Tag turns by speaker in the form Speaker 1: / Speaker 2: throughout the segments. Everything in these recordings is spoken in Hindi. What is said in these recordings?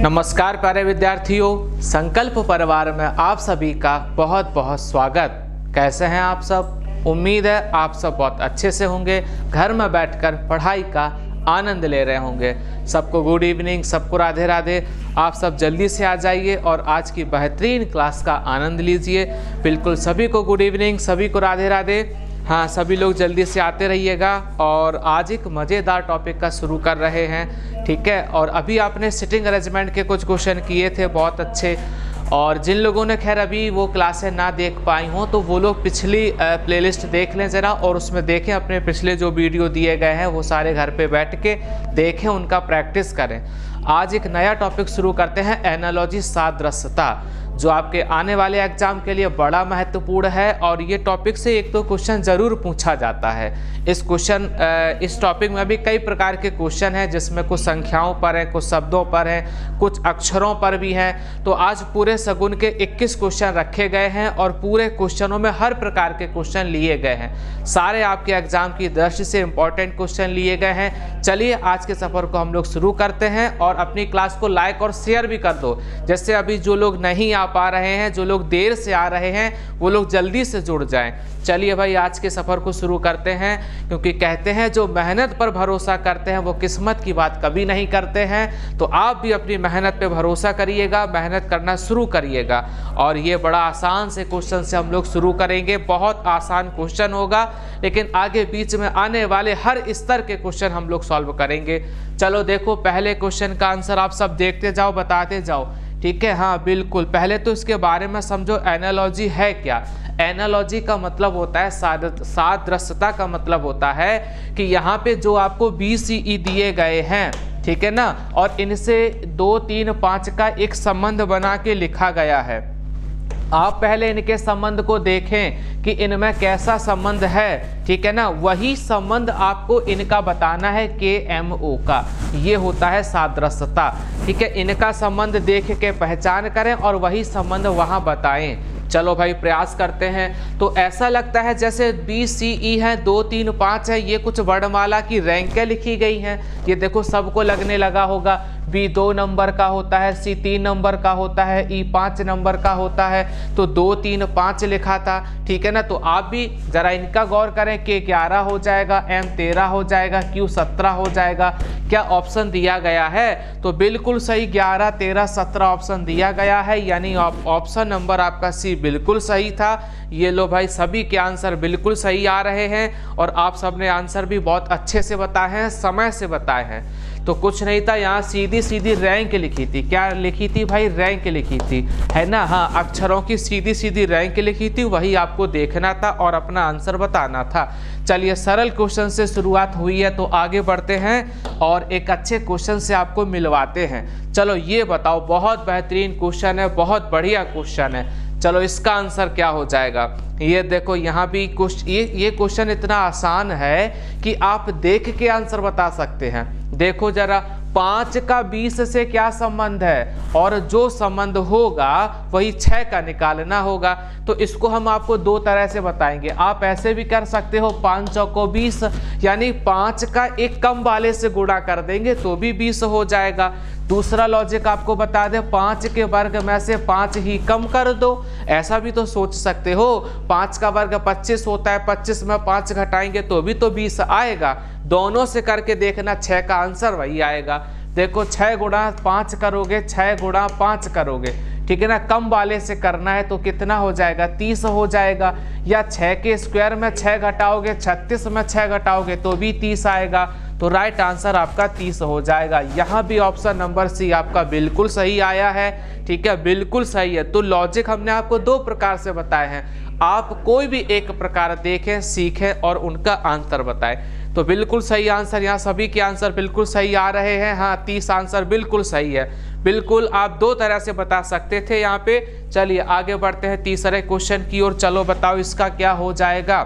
Speaker 1: नमस्कार प्यारे विद्यार्थियों, संकल्प परिवार में आप सभी का बहुत बहुत स्वागत। कैसे हैं आप सब? उम्मीद है आप सब बहुत अच्छे से होंगे, घर में बैठकर पढ़ाई का आनंद ले रहे होंगे। सबको गुड इवनिंग, सबको राधे राधे। आप सब जल्दी से आ जाइए और आज की बेहतरीन क्लास का आनंद लीजिए। बिल्कुल सभी को गुड इवनिंग, सभी को राधे राधे। हाँ, सभी लोग जल्दी से आते रहिएगा। और आज एक मज़ेदार टॉपिक का शुरू कर रहे हैं, ठीक है। और अभी आपने सिटिंग अरेंजमेंट के कुछ क्वेश्चन किए थे, बहुत अच्छे। और जिन लोगों ने खैर अभी वो क्लासें ना देख पाई हों तो वो लोग पिछली प्लेलिस्ट देख लें ज़रा, और उसमें देखें अपने पिछले जो वीडियो दिए गए हैं वो सारे घर पे बैठ के देखें, उनका प्रैक्टिस करें। आज एक नया टॉपिक शुरू करते हैं, एनालॉजी, सादृश्यता, जो आपके आने वाले एग्जाम के लिए बड़ा महत्वपूर्ण है। और ये टॉपिक से एक तो क्वेश्चन ज़रूर पूछा जाता है। इस टॉपिक में भी कई प्रकार के क्वेश्चन हैं, जिसमें कुछ संख्याओं पर हैं, कुछ शब्दों पर हैं, कुछ अक्षरों पर भी हैं। तो आज पूरे सगुन के 21 क्वेश्चन रखे गए हैं और पूरे क्वेश्चनों में हर प्रकार के क्वेश्चन लिए गए हैं। सारे आपके एग्जाम की दृष्टि से इंपॉर्टेंट क्वेश्चन लिए गए हैं। चलिए आज के सफ़र को हम लोग शुरू करते हैं, और अपनी क्लास को लाइक और शेयर भी कर दो। जैसे अभी जो लोग नहीं आ पा रहे हैं, जो लोग देर से आ रहे हैं, वो लोग जल्दी से जुड़ जाएं। चलिए भाई आज के सफ़र को शुरू करते हैं, क्योंकि कहते हैं जो मेहनत पर भरोसा करते हैं वो किस्मत की बात कभी नहीं करते हैं। तो आप भी अपनी मेहनत पे भरोसा करिएगा, मेहनत करना शुरू करिएगा। और ये बड़ा आसान से क्वेश्चन से हम लोग शुरू करेंगे। बहुत आसान क्वेश्चन होगा, लेकिन आगे बीच में आने वाले हर स्तर के क्वेश्चन हम लोग सॉल्व करेंगे। चलो देखो, पहले क्वेश्चन का आंसर आप सब देखते जाओ, बताते जाओ, ठीक है। हाँ बिल्कुल, पहले तो इसके बारे में समझो, एनालॉजी है क्या। एनालॉजी का मतलब होता है सादृश्यता का मतलब होता है कि यहाँ पे जो आपको BCE दिए गए हैं, ठीक है ना, और इनसे 2, 3, 5 का एक संबंध बना के लिखा गया है। आप पहले इनके संबंध को देखें कि इनमें कैसा संबंध है, ठीक है ना। वही संबंध आपको इनका बताना है, KMO का। ये होता है सादृश्यता, ठीक है। इनका संबंध देख के पहचान करें और वही संबंध वहाँ बताएं। चलो भाई प्रयास करते हैं। तो ऐसा लगता है जैसे BCE है, 2, 3, 5 है, ये कुछ वर्णमाला की रैंकें लिखी गई हैं। ये देखो सबको लगने लगा होगा, B 2 नंबर का होता है, C 3 नंबर का होता है, E 5 नंबर का होता है। तो 2, 3, 5 लिखा था, ठीक है ना। तो आप भी जरा इनका गौर करें, K 11 हो जाएगा, M 13 हो जाएगा, Q 17 हो जाएगा। क्या ऑप्शन दिया गया है? तो बिल्कुल सही, 11, 13, 17 ऑप्शन दिया गया है, यानी ऑप्शन नंबर आपका C बिल्कुल सही था। ये लो भाई, सभी के आंसर बिल्कुल सही आ रहे हैं, और आप सबने आंसर भी बहुत अच्छे से बताए हैं, समय से बताए हैं। तो कुछ नहीं था, यहाँ सीधी सीधी रैंक लिखी थी। क्या लिखी थी भाई? रैंक लिखी थी, है ना। हाँ, अक्षरों की सीधी सीधी रैंक लिखी थी, वही आपको देखना था और अपना आंसर बताना था। चलिए सरल क्वेश्चन से शुरुआत हुई है, तो आगे बढ़ते हैं और एक अच्छे क्वेश्चन से आपको मिलवाते हैं। चलो ये बताओ, बहुत बेहतरीन क्वेश्चन है, बहुत बढ़िया क्वेश्चन है। चलो इसका आंसर क्या हो जाएगा? ये देखो, यहाँ भी ये क्वेश्चन इतना आसान है कि आप देख के आंसर बता सकते हैं। देखो जरा, 5 का 20 से क्या संबंध है, और जो संबंध होगा वही 6 का निकालना होगा। तो इसको हम आपको 2 तरह से बताएंगे। आप ऐसे भी कर सकते हो, 5 चौको 20, यानी 5 का एक कम वाले से गुणा कर देंगे तो भी 20 हो जाएगा। दूसरा लॉजिक आपको बता दें, 5 के वर्ग में से 5 ही कम कर दो, ऐसा भी तो सोच सकते हो। 5 का वर्ग 25 होता है, 25 में 5 घटाएंगे तो भी तो 20 आएगा। दोनों से करके देखना, 6 का आंसर वही आएगा। देखो 6 गुणा 5 करोगे, 6 गुणा 5 करोगे, ठीक है ना। कम वाले से करना है तो कितना हो जाएगा? 30 हो जाएगा। या 6 के स्क्वायर में 6 घटाओगे, 36 में 6 घटाओगे तो भी 30 आएगा। तो राइट आंसर आपका 30 हो जाएगा। यहाँ भी ऑप्शन नंबर C आपका बिल्कुल सही आया है, ठीक है, बिल्कुल सही है। तो लॉजिक हमने आपको 2 प्रकार से बताए हैं, आप कोई भी एक प्रकार देखें, सीखें और उनका आंसर बताएं। तो बिल्कुल सही आंसर, यहाँ सभी के आंसर बिल्कुल सही आ रहे हैं। हाँ, 30 आंसर बिल्कुल सही है। बिल्कुल आप 2 तरह से बता सकते थे यहाँ पे। चलिए आगे बढ़ते हैं तीसरे क्वेश्चन की ओर। चलो बताओ इसका क्या हो जाएगा।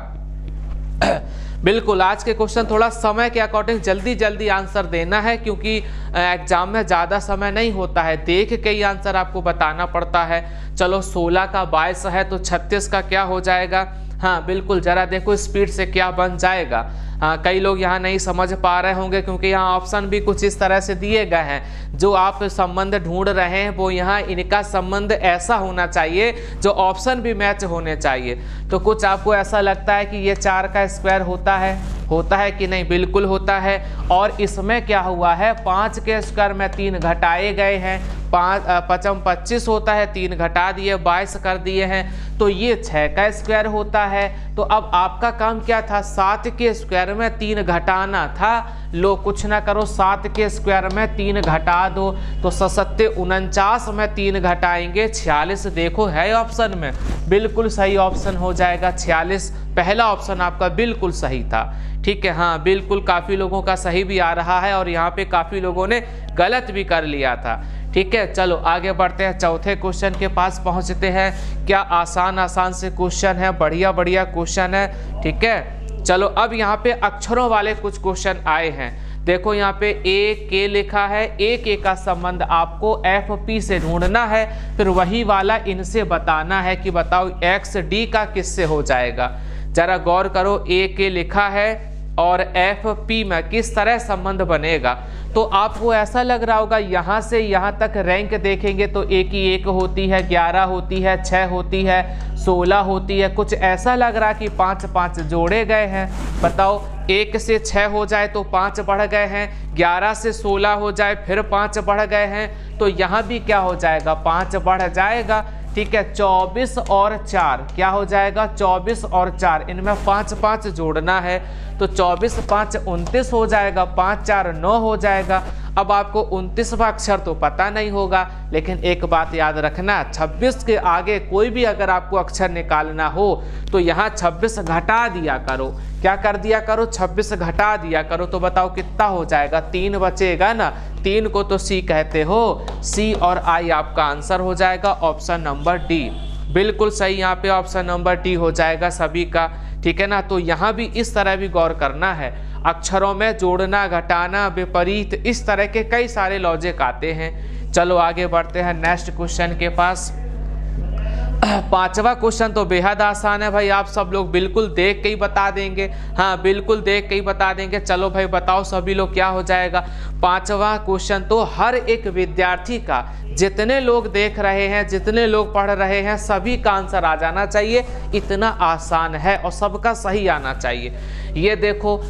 Speaker 1: बिल्कुल आज के क्वेश्चन थोड़ा समय के अकॉर्डिंग जल्दी जल्दी आंसर देना है, क्योंकि एग्जाम में ज़्यादा समय नहीं होता है, देख के ही आंसर आपको बताना पड़ता है। चलो 16 का 22 है तो 36 का क्या हो जाएगा? हाँ बिल्कुल, जरा देखो स्पीड से क्या बन जाएगा। कई लोग यहाँ नहीं समझ पा रहे होंगे क्योंकि यहाँ ऑप्शन भी कुछ इस तरह से दिए गए हैं। जो आप संबंध ढूंढ रहे हैं वो यहाँ इनका संबंध ऐसा होना चाहिए जो ऑप्शन भी मैच होने चाहिए। तो कुछ आपको ऐसा लगता है कि ये 4 का स्क्वायर होता है कि नहीं? बिल्कुल होता है। और इसमें क्या हुआ है, 5 के स्क्वायर में 3 घटाए गए हैं। 5 पचम 25 होता है, 3 घटा दिए 22 कर दिए हैं, तो ये 6 का स्क्वायर होता है। तो अब आपका काम क्या था, 7 के स्क्वायर में 3 घटाना था। लो कुछ ना करो, 7 के स्क्वायर में 3 घटा दो, तो 7 49 में 3 घटाएंगे 46। देखो है ऑप्शन में, बिल्कुल सही ऑप्शन हो जाएगा 46। पहला ऑप्शन आपका बिल्कुल सही था। ठीक है, हाँ बिल्कुल, काफ़ी लोगों का सही भी आ रहा है और यहाँ पे काफ़ी लोगों ने गलत भी कर लिया था। ठीक है, चलो आगे बढ़ते हैं, चौथे क्वेश्चन के पास पहुँचते हैं। क्या आसान से क्वेश्चन है, बढ़िया क्वेश्चन है। ठीक है, चलो अब यहाँ पे अक्षरों वाले कुछ क्वेश्चन आए हैं। देखो यहाँ पे ए के लिखा है, ए के का संबंध आपको एफ पी से ढूंढना है, फिर वही वाला इनसे बताना है कि बताओ एक्स डी का किससे हो जाएगा। जरा गौर करो, ए के लिखा है और एफ पी में किस तरह संबंध बनेगा। तो आपको ऐसा लग रहा होगा यहाँ से यहाँ तक रैंक देखेंगे तो ए की 1 होती है, 11 होती है, 6 होती है, 16 होती है। कुछ ऐसा लग रहा कि 5 जोड़े गए हैं। बताओ 1 से 6 हो जाए तो 5 बढ़ गए हैं, 11 से 16 हो जाए फिर 5 बढ़ गए हैं, तो यहाँ भी क्या हो जाएगा, 5 बढ़ जाएगा। ठीक है, 24 और 4 क्या हो जाएगा, 24 और 4, इनमें 5 जोड़ना है, तो 24 5 29 हो जाएगा, 5 4 9 हो जाएगा। अब आपको 29वां अक्षर तो पता नहीं होगा, लेकिन एक बात याद रखना, 26 के आगे कोई भी अगर आपको अक्षर निकालना हो तो यहाँ 26 घटा दिया करो। क्या कर दिया करो, 26 घटा दिया करो। तो बताओ कितना हो जाएगा, 3 बचेगा ना, 3 को तो सी कहते हो, सी और आई आपका आंसर हो जाएगा ऑप्शन नंबर डी। बिल्कुल सही, यहाँ पे ऑप्शन नंबर डी हो जाएगा सभी का। ठीक है ना, तो यहाँ भी इस तरह भी गौर करना है, अक्षरों में जोड़ना, घटाना, विपरीत, इस तरह के कई सारे लॉजिक आते हैं। चलो आगे बढ़ते हैं नेक्स्ट क्वेश्चन के पास। 5वां क्वेश्चन तो बेहद आसान है भाई, आप सब लोग बिल्कुल देख के ही बता देंगे। हाँ बिल्कुल देख के ही बता देंगे। चलो भाई बताओ सभी लोग क्या हो जाएगा। 5वां क्वेश्चन तो हर एक विद्यार्थी का, जितने लोग देख रहे हैं, जितने लोग पढ़ रहे हैं, सभी का आंसर आ जाना चाहिए। इतना आसान है और सबका सही आना चाहिए। ये देखो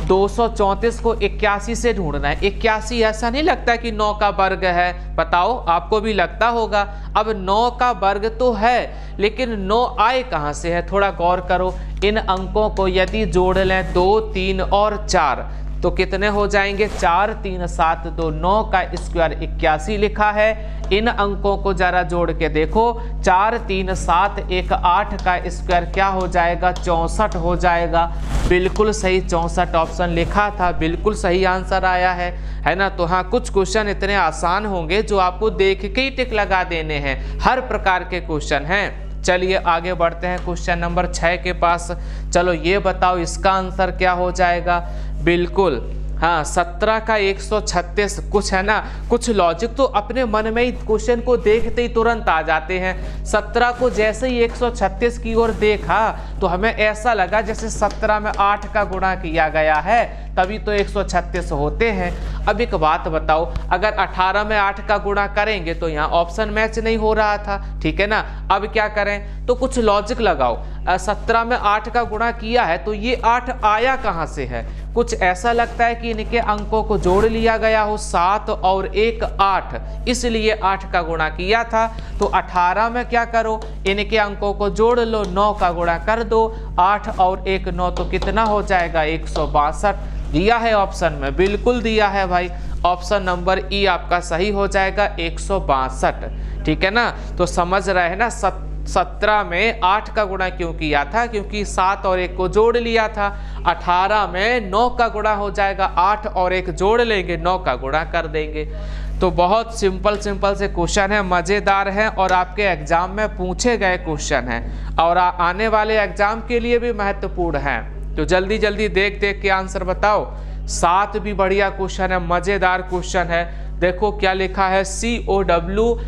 Speaker 1: 234 को 81 से ढूंढना है। 81 ऐसा नहीं लगता कि 9 का वर्ग है, बताओ आपको भी लगता होगा। अब 9 का वर्ग तो है, लेकिन 9 आए कहाँ से है, थोड़ा गौर करो। इन अंकों को यदि जोड़ लें 2 3 और 4 तो कितने हो जाएंगे, 4 3 7 2, 9 का स्क्वायर 81 लिखा है। इन अंकों को जरा जोड़ के देखो, 4 3 7 1 8 का स्क्वायर क्या हो जाएगा, 64 हो जाएगा। बिल्कुल सही, 64 ऑप्शन लिखा था, बिल्कुल सही आंसर आया है ना। तो हाँ, कुछ क्वेश्चन इतने आसान होंगे जो आपको देख के ही टिक लगा देने हैं, हर प्रकार के क्वेश्चन हैं। चलिए आगे बढ़ते हैं क्वेश्चन नंबर 6 के पास। चलो ये बताओ इसका आंसर क्या हो जाएगा। बिल्कुल हाँ, 17 का 136, कुछ है ना, कुछ लॉजिक तो अपने मन में ही क्वेश्चन को देखते ही तुरंत आ जाते हैं। 17 को जैसे ही 136 की ओर देखा तो हमें ऐसा लगा जैसे 17 में 8 का गुणा किया गया है, तभी तो 136 होते हैं। अब एक बात बताओ, अगर 18 में 8 का गुणा करेंगे तो यहाँ ऑप्शन मैच नहीं हो रहा था। ठीक है ना, अब क्या करें, तो कुछ लॉजिक लगाओ। 17 में 8 का गुणा किया है तो ये 8 आया कहाँ से है, कुछ ऐसा लगता है कि इनके अंकों को जोड़ लिया गया हो, 7 और 1 8, इसलिए 8 का गुणा किया था। तो 18 में क्या करो, इनके अंकों को जोड़ लो, 9 का गुणा कर दो, 8 और 1 9, तो कितना हो जाएगा 162। दिया है ऑप्शन में, बिल्कुल दिया है भाई, ऑप्शन नंबर ई आपका सही हो जाएगा 162। ठीक है ना, तो समझ रहे हैं ना। 17 में 8 का गुणा क्यों किया था, क्योंकि 7 और 1 को जोड़ लिया था। 18 में 9 का गुणा हो जाएगा, 8 और 1 जोड़ लेंगे, 9 का गुणा कर देंगे। तो बहुत सिंपल से क्वेश्चन है, मज़ेदार है और आपके एग्जाम में पूछे गए क्वेश्चन हैं और आने वाले एग्जाम के लिए भी महत्वपूर्ण है। तो जल्दी देख के आंसर बताओ। 7 भी बढ़िया क्वेश्चन है, मज़ेदार क्वेश्चन है। देखो क्या लिखा है, COW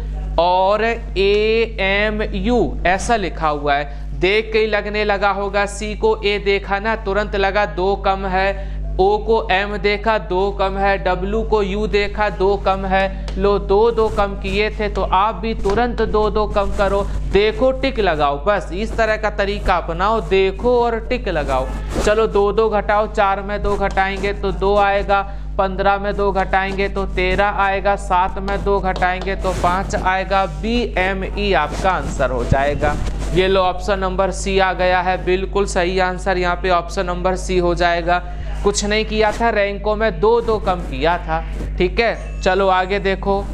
Speaker 1: और AMU ऐसा लिखा हुआ है। देख के ही लगने लगा होगा, सी को ए देखा ना, तुरंत लगा 2 कम है, ओ को एम देखा 2 कम है, डब्लू को यू देखा 2 कम है, लो 2 कम किए थे तो आप भी तुरंत 2 कम करो, देखो टिक लगाओ, बस इस तरह का तरीका अपनाओ, देखो और टिक लगाओ। चलो 2 घटाओ, 4 में 2 घटाएंगे तो 2 आएगा, 15 में 2 घटाएंगे तो 13 आएगा, 7 में 2 घटाएंगे तो 5 आएगा, BME आपका आंसर हो जाएगा। ये लो ऑप्शन नंबर सी आ गया है, बिल्कुल सही आंसर यहाँ पे ऑप्शन नंबर सी हो जाएगा। कुछ नहीं किया था, रैंकों में 2 कम किया था। ठीक है, चलो आगे देखो,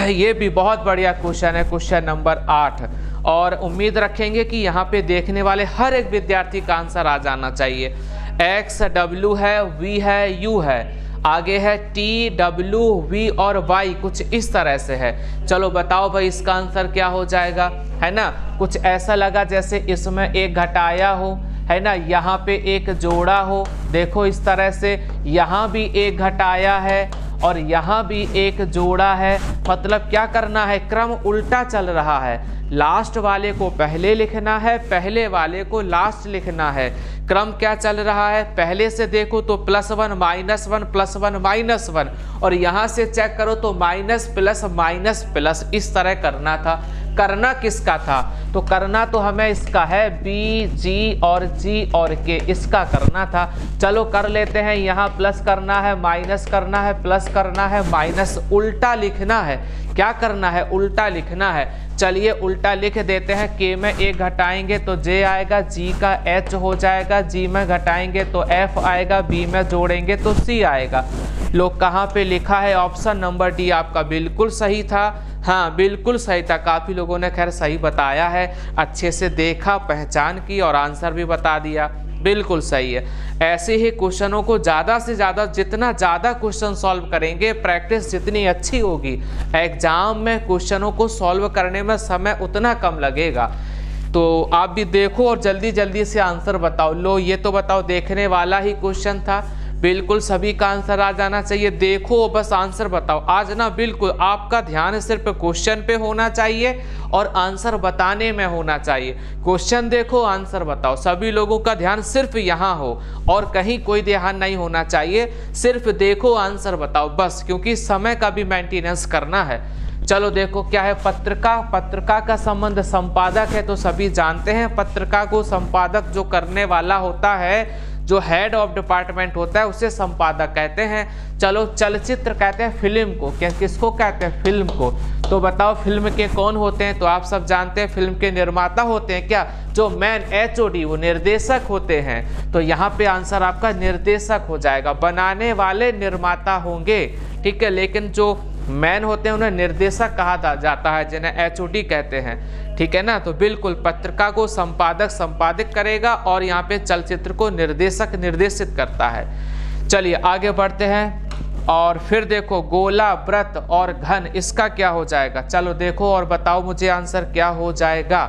Speaker 1: ये भी बहुत बढ़िया क्वेश्चन है, क्वेश्चन नंबर 8, और उम्मीद रखेंगे कि यहाँ पे देखने वाले हर एक विद्यार्थी का आंसर आ जाना चाहिए। X W है, V है, U है, आगे है T W V और Y, कुछ इस तरह से है। चलो बताओ भाई इसका आंसर क्या हो जाएगा, है ना। कुछ ऐसा लगा जैसे इसमें एक घटाया हो, है ना, यहाँ पे एक जोड़ा हो, देखो इस तरह से, यहाँ भी एक घटाया है और यहाँ भी एक जोड़ा है। मतलब क्या करना है, क्रम उल्टा चल रहा है, लास्ट वाले को पहले लिखना है, पहले वाले को लास्ट लिखना है। क्रम क्या चल रहा है, पहले से देखो तो +1 -1 +1 -1, और यहाँ से चेक करो तो माइनस प्लस माइनस प्लस, इस तरह करना था। करना किसका था, तो करना तो हमें इसका है, B G और G और K, इसका करना था। चलो कर लेते हैं, यहाँ प्लस करना है, माइनस करना है, प्लस करना है, माइनस, उल्टा लिखना है। क्या करना है, उल्टा लिखना है। चलिए उल्टा लिख देते हैं, K में 1 घटाएंगे तो J आएगा, G का H हो जाएगा, G में घटाएंगे तो F आएगा, B में जोड़ेंगे तो C आएगा। लोग कहाँ पे लिखा है, ऑप्शन नंबर डी आपका बिल्कुल सही था। हाँ बिल्कुल सही था, काफ़ी लोगों ने खैर सही बताया है, अच्छे से देखा, पहचान की और आंसर भी बता दिया, बिल्कुल सही है। ऐसे ही क्वेश्चनों को ज़्यादा से ज़्यादा, जितना ज़्यादा क्वेश्चन सॉल्व करेंगे, प्रैक्टिस जितनी अच्छी होगी, एग्जाम में क्वेश्चनों को सॉल्व करने में समय उतना कम लगेगा। तो आप भी देखो और जल्दी जल्दी से आंसर बताओ। लो ये तो बताओ, देखने वाला ही क्वेश्चन था, बिल्कुल सभी का आंसर आ जाना चाहिए। देखो बस आंसर बताओ। आज ना बिल्कुल आपका ध्यान सिर्फ क्वेश्चन पे होना चाहिए और आंसर बताने में होना चाहिए। क्वेश्चन देखो, आंसर बताओ, सभी लोगों का ध्यान सिर्फ यहाँ हो और कहीं कोई ध्यान नहीं होना चाहिए। सिर्फ देखो, आंसर बताओ बस, क्योंकि समय का भी मेंटेनेंस करना है। चलो देखो क्या है, पत्रिका। पत्रिका का संबंध संपादक है, तो सभी जानते हैं पत्रिका को संपादक जो करने वाला होता है, जो हेड ऑफ डिपार्टमेंट होता है, उसे संपादक कहते हैं। चलो चलचित्र कहते हैं फिल्म को, क्या किसको कहते हैं, फिल्म को। तो बताओ फिल्म के कौन होते हैं, तो आप सब जानते हैं फिल्म के निर्माता होते हैं, क्या जो मेन HOD वो निर्देशक होते हैं। तो यहाँ पे आंसर आपका निर्देशक हो जाएगा, बनाने वाले निर्माता होंगे, ठीक है, लेकिन जो मैन होते हैं उन्हें निर्देशक कहा जाता है, जिन्हें HOD कहते हैं, ठीक है ना। तो बिल्कुल पत्रिका को संपादक संपादित करेगा और यहाँ पे चलचित्र को निर्देशक निर्देशित करता है। चलिए आगे बढ़ते हैं और फिर देखो गोला, व्रत और घन, इसका क्या हो जाएगा। चलो देखो और बताओ मुझे आंसर क्या हो जाएगा।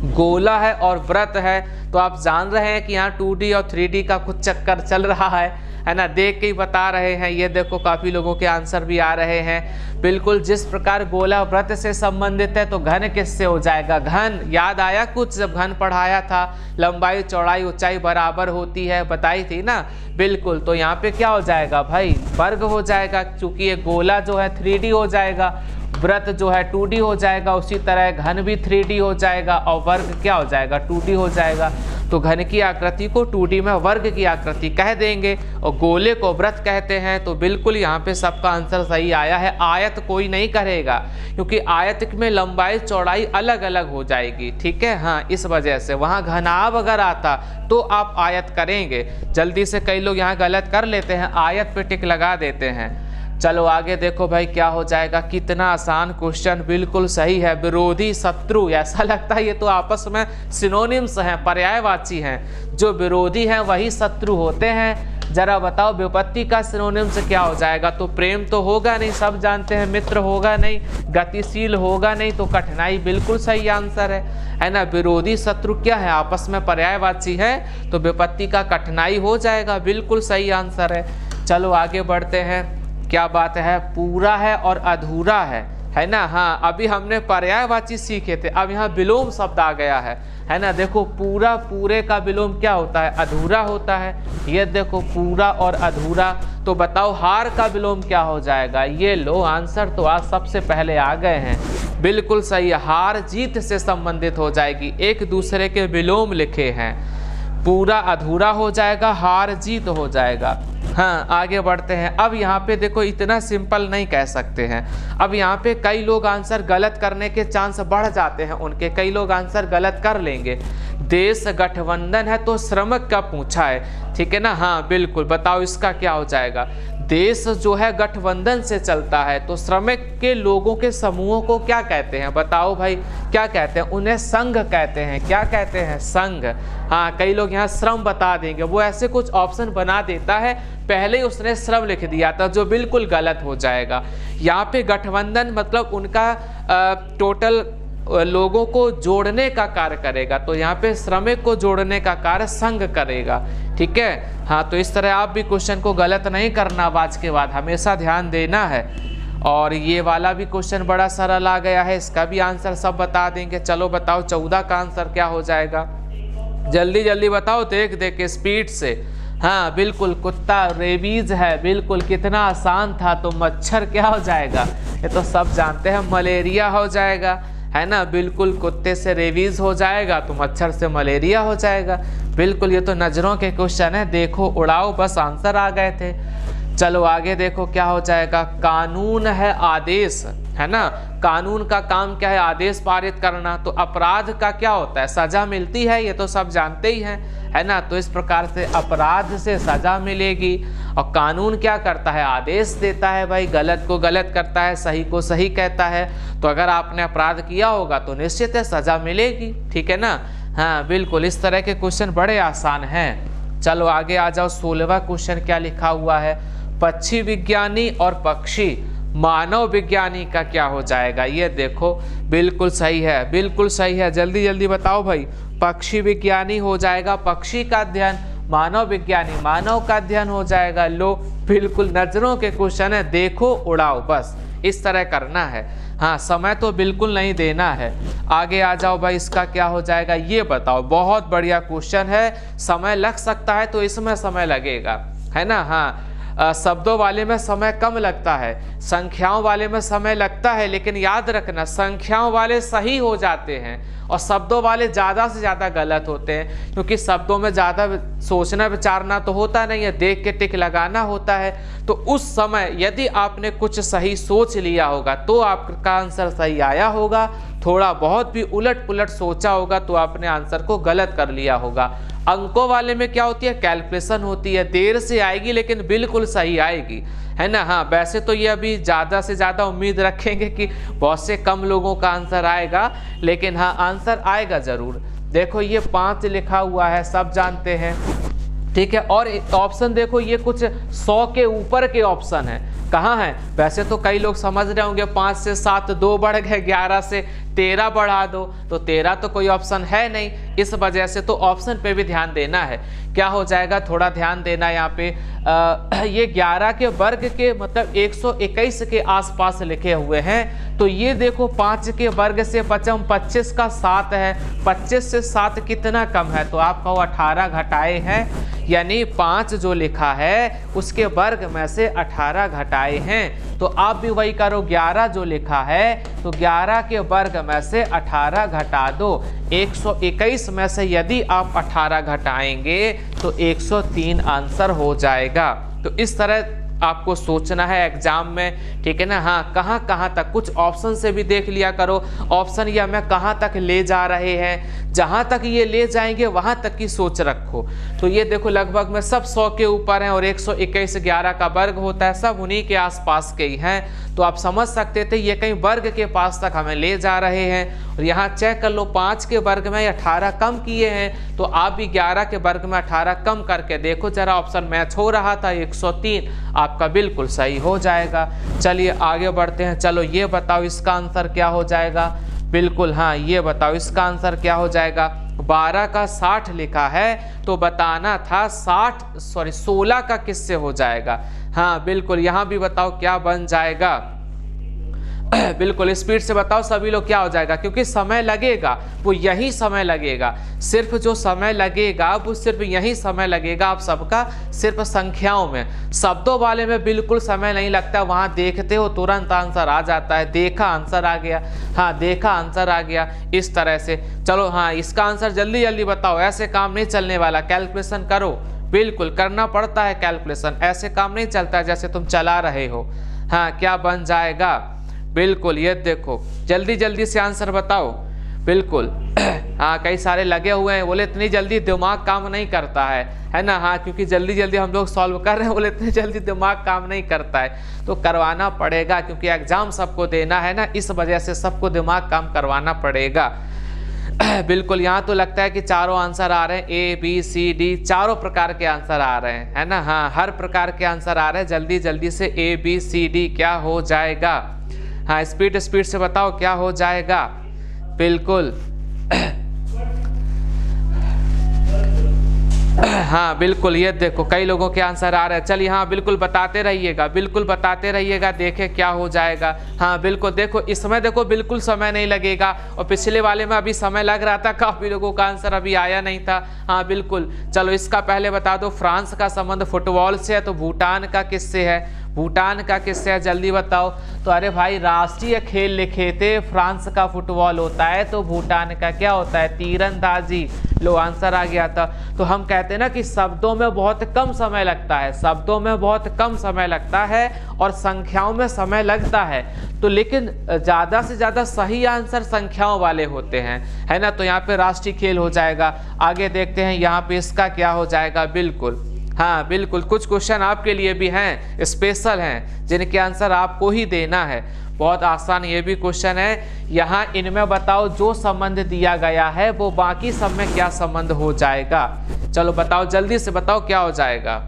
Speaker 1: गोला है और व्रत है, तो आप जान रहे हैं कि यहाँ 2D और 3D का कुछ चक्कर चल रहा है ना, देख के ही बता रहे हैं। ये देखो काफ़ी लोगों के आंसर भी आ रहे हैं। बिल्कुल जिस प्रकार गोला व्रत से संबंधित है, तो घन किससे हो जाएगा। घन याद आया कुछ, जब घन पढ़ाया था, लंबाई चौड़ाई ऊंचाई बराबर होती है, बताई थी ना। बिल्कुल, तो यहाँ पे क्या हो जाएगा भाई, वर्ग हो जाएगा, क्योंकि ये गोला जो है 3D हो जाएगा, व्रत जो है 2D हो जाएगा, उसी तरह घन भी 3D हो जाएगा और वर्ग क्या हो जाएगा, 2D हो जाएगा। तो घन की आकृति को 2D में वर्ग की आकृति कह देंगे और गोले को व्रत कहते हैं। तो बिल्कुल यहाँ पे सबका आंसर सही आया है। आयत कोई नहीं करेगा, क्योंकि आयत में लंबाई चौड़ाई अलग अलग हो जाएगी, ठीक है। हाँ, इस वजह से वहाँ घनाभ अगर आता तो आप आयत करेंगे। जल्दी से कई लोग यहाँ गलत कर लेते हैं, आयत पे टिक लगा देते हैं। चलो आगे देखो भाई क्या हो जाएगा। कितना आसान क्वेश्चन, बिल्कुल सही है। विरोधी शत्रु, ऐसा लगता है ये तो आपस में सिनोनिम्स हैं, पर्यायवाची हैं। जो विरोधी हैं वही शत्रु होते हैं। जरा बताओ विपत्ति का सिनोनिम्स क्या हो जाएगा। तो प्रेम तो होगा नहीं, सब जानते हैं। मित्र होगा नहीं, गतिशील होगा नहीं, तो कठिनाई बिल्कुल सही आंसर है ना। विरोधी शत्रु क्या है, आपस में पर्यायवाची है, तो विपत्ति का कठिनाई हो जाएगा, बिल्कुल सही आंसर है। चलो आगे बढ़ते हैं। क्या बात है, पूरा है और अधूरा है। है ना। हाँ, अभी हमने पर्यायवाची सीखे थे, अब यहाँ विलोम शब्द आ गया है ना। देखो पूरा, पूरे का विलोम क्या होता है? अधूरा होता है। ये देखो पूरा और अधूरा, तो बताओ हार का विलोम क्या हो जाएगा? ये लो, आंसर तो आज सबसे पहले आ गए हैं, बिल्कुल सही। हार जीत से संबंधित हो जाएगी, एक दूसरे के विलोम लिखे हैं। पूरा अधूरा हो जाएगा, हार जीत हो जाएगा। हाँ, आगे बढ़ते हैं। अब यहाँ पे देखो, इतना सिंपल नहीं कह सकते हैं। अब यहाँ पे कई लोग आंसर गलत करने के चांस बढ़ जाते हैं उनके, कई लोग आंसर गलत कर लेंगे। देश गठबंधन है तो श्रमिक का पूछा है, ठीक है ना। हाँ बिल्कुल, बताओ इसका क्या हो जाएगा? देश जो है गठबंधन से चलता है, तो श्रमिक के लोगों के समूहों को क्या कहते हैं? बताओ भाई, क्या कहते हैं? उन्हें संघ कहते हैं। क्या कहते हैं? संघ। हाँ, कई लोग यहाँ श्रम बता देंगे, वो ऐसे कुछ ऑप्शन बना देता है, पहले ही उसने श्रम लिख दिया था, जो बिल्कुल गलत हो जाएगा। यहाँ पे गठबंधन मतलब उनका टोटल लोगों को जोड़ने का कार्य करेगा, तो यहाँ पे श्रमिक को जोड़ने का कार्य संघ करेगा, ठीक है। हाँ, तो इस तरह आप भी क्वेश्चन को गलत नहीं करना, आज के बाद हमेशा ध्यान देना है। और ये वाला भी क्वेश्चन बड़ा सरल आ गया है, इसका भी आंसर सब बता देंगे। चलो बताओ 14 का आंसर क्या हो जाएगा? जल्दी जल्दी बताओ, देख देख के स्पीड से। हाँ बिल्कुल, कुत्ता रेबीज है, बिल्कुल कितना आसान था। तो मच्छर क्या हो जाएगा? ये तो सब जानते हैं, मलेरिया हो जाएगा, है ना। बिल्कुल, कुत्ते से रेबीज हो जाएगा तो मच्छर से मलेरिया हो जाएगा। बिल्कुल, ये तो नजरों के क्वेश्चन है, देखो उड़ाओ, बस आंसर आ गए थे। चलो आगे देखो क्या हो जाएगा? कानून है आदेश, है ना। कानून का काम क्या है? आदेश पारित करना। तो अपराध का क्या होता है? सजा मिलती है, ये तो सब जानते ही हैं, है ना। तो इस प्रकार से अपराध से सजा मिलेगी। और कानून क्या करता है? आदेश देता है भाई, गलत को गलत करता है, सही को सही कहता है। तो अगर आपने अपराध किया होगा तो निश्चित है सजा मिलेगी, ठीक है ना। हाँ बिल्कुल, इस तरह के क्वेश्चन बड़े आसान हैं। चलो आगे आ जाओ। 16वां क्वेश्चन क्या लिखा हुआ है? पक्षी विज्ञानी और पक्षी मानव विज्ञानी का क्या हो जाएगा? ये देखो, बिल्कुल सही है, बिल्कुल सही है। जल्दी जल्दी बताओ भाई। पक्षी विज्ञानी हो जाएगा पक्षी का अध्ययन, मानव विज्ञानी मानव का अध्ययन हो जाएगा। लो, बिल्कुल नजरों के क्वेश्चन है, देखो उड़ाओ, बस इस तरह करना है। हाँ, समय तो बिल्कुल नहीं देना है। आगे आ जाओ भाई, इसका क्या हो जाएगा? ये बताओ, बहुत बढ़िया क्वेश्चन है। समय लग सकता है तो इसमें समय लगेगा, है ना। हाँ, शब्दों वाले में समय कम लगता है, संख्याओं वाले में समय लगता है, लेकिन याद रखना संख्याओं वाले सही हो जाते हैं और शब्दों वाले ज़्यादा से ज़्यादा गलत होते हैं, क्योंकि शब्दों में ज़्यादा सोचना विचारना तो होता नहीं है, देख के टिक लगाना होता है। तो उस समय यदि आपने कुछ सही सोच लिया होगा तो आपका आंसर सही आया होगा, थोड़ा बहुत भी उलट पुलट सोचा होगा तो आपने आंसर को गलत कर लिया होगा। अंकों वाले में क्या होती है? कैलकुलेशन होती है, देर से आएगी लेकिन बिल्कुल सही आएगी, है ना। हाँ, वैसे तो ये अभी ज़्यादा से ज़्यादा उम्मीद रखेंगे कि बहुत से कम लोगों का आंसर आएगा, लेकिन हाँ आंसर आएगा ज़रूर। देखो ये 5 लिखा हुआ है, सब जानते हैं, ठीक है। और ऑप्शन देखो, ये कुछ 100 के ऊपर के ऑप्शन है। कहाँ है? वैसे तो कई लोग समझ रहे होंगे 5 से 7 2 बढ़ गए, 11 से 13 बढ़ा दो, तो 13 तो कोई ऑप्शन है नहीं, इस वजह से तो ऑप्शन पे भी ध्यान देना है। क्या हो जाएगा? थोड़ा ध्यान देना यहाँ पे। ये 11 के वर्ग के मतलब 121 के आसपास लिखे हुए हैं, तो ये देखो 5 के वर्ग से 25 का 7 है, 25 से 7 कितना कम है? तो आप कहो 18 घटाए हैं, यानी 5 जो लिखा है उसके वर्ग में से 18 घटाए हैं। तो आप भी वही करो, 11 जो लिखा है तो 11 के वर्ग में से 18 घटा दो। 121 में से यदि आप 18 घटाएंगे तो 103 आंसर हो जाएगा। तो इस तरह आपको सोचना है एग्जाम में, ठीक है ना। हाँ, कहाँ तक, कुछ ऑप्शन से भी देख लिया करो, ऑप्शन ये हमें कहाँ तक ले जा रहे हैं, जहाँ तक ये ले जाएंगे वहाँ तक की सोच रखो। तो ये देखो लगभग में सब 100 के ऊपर हैं और 121 11 का वर्ग होता है, सब उन्हीं के आसपास के ही हैं। तो आप समझ सकते थे ये कहीं वर्ग के पास तक हमें ले जा रहे हैं। और यहाँ चेक कर लो, 5 के वर्ग में 18 कम किए हैं, तो आप भी 11 के वर्ग में 18 कम करके देखो जरा, ऑप्शन मैच हो रहा था 103, आपका बिल्कुल सही हो जाएगा। चलिए आगे बढ़ते हैं। चलो ये बताओ इसका आंसर क्या हो जाएगा? बिल्कुल हाँ, ये बताओ इसका आंसर क्या हो जाएगा? 12 का 60 लिखा है तो बताना था 16 का किससे हो जाएगा? हाँ बिल्कुल, यहाँ भी बताओ क्या बन जाएगा? बिल्कुल स्पीड से बताओ सभी लोग क्या हो जाएगा, क्योंकि समय लगेगा वो यही समय लगेगा, सिर्फ जो समय लगेगा वो सिर्फ यही समय लगेगा आप सबका, सिर्फ संख्याओं में। शब्दों वाले में बिल्कुल समय नहीं लगता, वहाँ देखते हो तुरंत आंसर आ जाता है, देखा आंसर आ गया, हाँ देखा आंसर आ गया, इस तरह से। चलो हाँ इसका आंसर जल्दी जल्दी बताओ, ऐसे काम नहीं चलने वाला, कैलकुलेशन करो, बिल्कुल करना पड़ता है कैलकुलेशन, ऐसे काम नहीं चलता है जैसे तुम चला रहे हो। हाँ क्या बन जाएगा, बिल्कुल ये देखो जल्दी जल्दी से आंसर बताओ, बिल्कुल। हाँ कई सारे लगे हुए हैं, बोले इतनी जल्दी दिमाग काम नहीं करता है ना। हाँ क्योंकि जल्दी जल्दी हम लोग सॉल्व कर रहे हैं, बोले इतनी जल्दी दिमाग काम नहीं करता है, तो करवाना पड़ेगा क्योंकि एग्जाम सबको देना है ना, इस वजह से सबको दिमाग काम करवाना पड़ेगा। बिल्कुल यहाँ तो लगता है कि चारों आंसर आ रहे हैं, ए बी सी डी चारों प्रकार के आंसर आ रहे हैं, है ना। हाँ हर प्रकार के आंसर आ रहे हैं, जल्दी जल्दी से ए बी सी डी क्या हो जाएगा। हाँ स्पीड से बताओ क्या हो जाएगा, बिल्कुल। हाँ बिल्कुल ये देखो कई लोगों के आंसर आ रहे हैं, चलिए हाँ बिल्कुल बताते रहिएगा, बिल्कुल बताते रहिएगा, देखें क्या हो जाएगा। हाँ बिल्कुल देखो इसमें देखो बिल्कुल समय नहीं लगेगा, और पिछले वाले में अभी समय लग रहा था, काफ़ी लोगों का आंसर अभी आया नहीं था। हाँ बिल्कुल चलो इसका पहले बता दो, फ्रांस का संबंध फुटबॉल से है, तो भूटान का किससे है, भूटान का किससे है जल्दी बताओ। तो अरे भाई राष्ट्रीय खेल लिखे थे, फ्रांस का फुटबॉल होता है, तो भूटान का क्या होता है, तीरंदाजी। लो आंसर आ गया था। तो हम कहते हैं ना कि शब्दों में बहुत कम समय लगता है, शब्दों में बहुत कम समय लगता है और संख्याओं में समय लगता है, तो लेकिन ज़्यादा से ज़्यादा सही आंसर संख्याओं वाले होते हैं, है ना। तो यहाँ पे राष्ट्रीय खेल हो जाएगा। आगे देखते हैं यहाँ पे इसका क्या हो जाएगा, बिल्कुल हाँ बिल्कुल कुछ क्वेश्चन आपके लिए भी हैं, स्पेशल हैं, जिनके आंसर आपको ही देना है। बहुत आसान ये भी क्वेश्चन है, यहाँ इनमें बताओ जो संबंध दिया गया है वो बाकी सब में क्या संबंध हो जाएगा। चलो बताओ जल्दी से बताओ क्या हो जाएगा।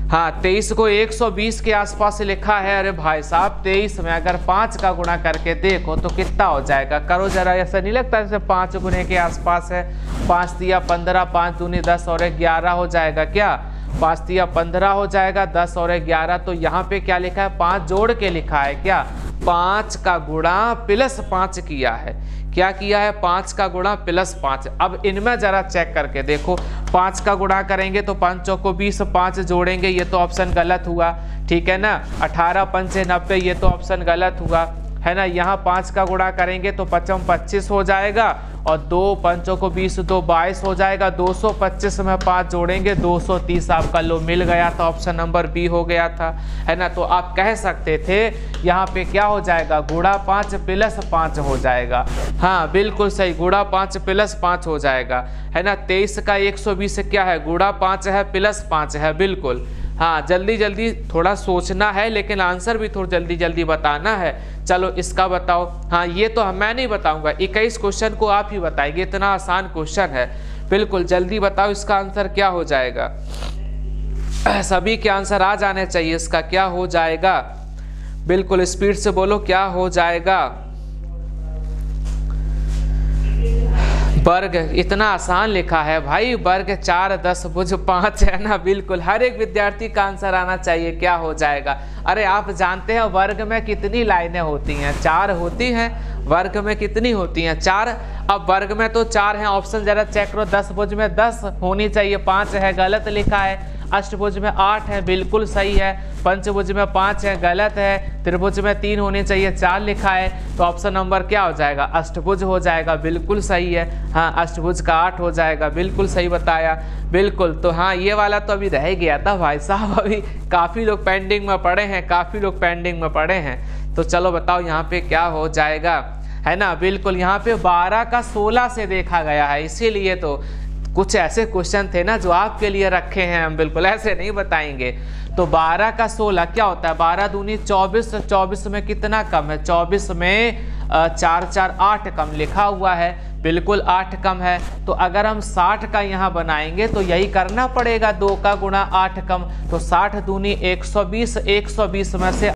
Speaker 1: हाँ 23 को 120 के आसपास लिखा है। अरे भाई साहब 23 में अगर 5 का गुणा करके देखो तो कितना हो जाएगा, करो जरा, ऐसा नहीं लगता जैसे 5 गुने के आसपास है। 5 तिया 15, 5 दूनी 10 और 11 हो जाएगा क्या, 5 तिया 15 हो जाएगा, 10 और 11। तो यहाँ पे क्या लिखा है, 5 जोड़ के लिखा है क्या, 5 का गुणा प्लस 5 किया है, क्या किया है, 5 का गुणा प्लस 5। अब इनमें जरा चेक करके देखो, 5 का गुणा करेंगे तो 5 चौको 20, 5 जोड़ेंगे ये तो ऑप्शन गलत हुआ, ठीक है ना। 18 पंचे 90 ये तो ऑप्शन गलत हुआ, है ना। यहाँ 5 का गुणा करेंगे तो 5 25 हो जाएगा, और 2 पंचों को 20, 2 22 हो जाएगा। 225 में 5 जोड़ेंगे 230 आपका लो मिल गया था, ऑप्शन नंबर बी हो गया था, है ना। तो आप कह सकते थे यहाँ पे क्या हो जाएगा, गुणा 5 प्लस 5 हो जाएगा। हाँ बिल्कुल सही, गुणा 5 प्लस 5 हो जाएगा, है ना। 23 का 120 क्या है, गुणा 5 है प्लस 5 है, बिल्कुल। हाँ जल्दी जल्दी थोड़ा सोचना है, लेकिन आंसर भी थोड़ा जल्दी जल्दी बताना है। चलो इसका बताओ। हाँ ये तो मैं नहीं बताऊंगा, 21 क्वेश्चन को आप ही बताएंगे, इतना आसान क्वेश्चन है, बिल्कुल जल्दी बताओ इसका आंसर क्या हो जाएगा। सभी के आंसर आ जाने चाहिए, इसका क्या हो जाएगा, बिल्कुल स्पीड से बोलो क्या हो जाएगा। वर्ग इतना आसान लिखा है भाई, वर्ग 4 10 भुज 5 है ना, बिल्कुल हर एक विद्यार्थी का आंसर आना चाहिए, क्या हो जाएगा। अरे आप जानते हैं वर्ग में कितनी लाइनें होती हैं, 4 होती हैं, वर्ग में कितनी होती हैं, 4। अब वर्ग में तो 4 हैं, ऑप्शन जरा चेक करो। 10 भुज में 10 होनी चाहिए, 5 है गलत लिखा है। अष्टभुज में 8 है, बिल्कुल सही है। पंचभुज में 5 है, गलत है। त्रिभुज में 3 होनी चाहिए, 4 लिखा है, तो ऑप्शन नंबर क्या हो जाएगा, अष्टभुज हो जाएगा, बिल्कुल सही है। हाँ अष्टभुज का 8 हो जाएगा, बिल्कुल सही बताया, बिल्कुल। तो हाँ ये वाला तो अभी रह गया था भाई साहब, अभी काफ़ी लोग पेंडिंग में पड़े हैं, काफ़ी लोग पेंडिंग में पड़े हैं। तो चलो बताओ यहाँ पे क्या हो जाएगा, है ना। बिल्कुल यहाँ पे 12 का 16 से देखा गया है, इसीलिए तो कुछ ऐसे क्वेश्चन थे ना जो आपके लिए रखे हैं, हम बिल्कुल ऐसे नहीं बताएंगे। तो 12 का 16 क्या होता है, 12 दूनी 24, 24 में कितना कम है, 24 में 4 4 8 कम लिखा हुआ है, बिल्कुल 8 कम है। तो अगर हम 60 का यहाँ बनाएंगे तो यही करना पड़ेगा, 2 का गुणा 8 कम, तो 60 दूनी 120, 120 में से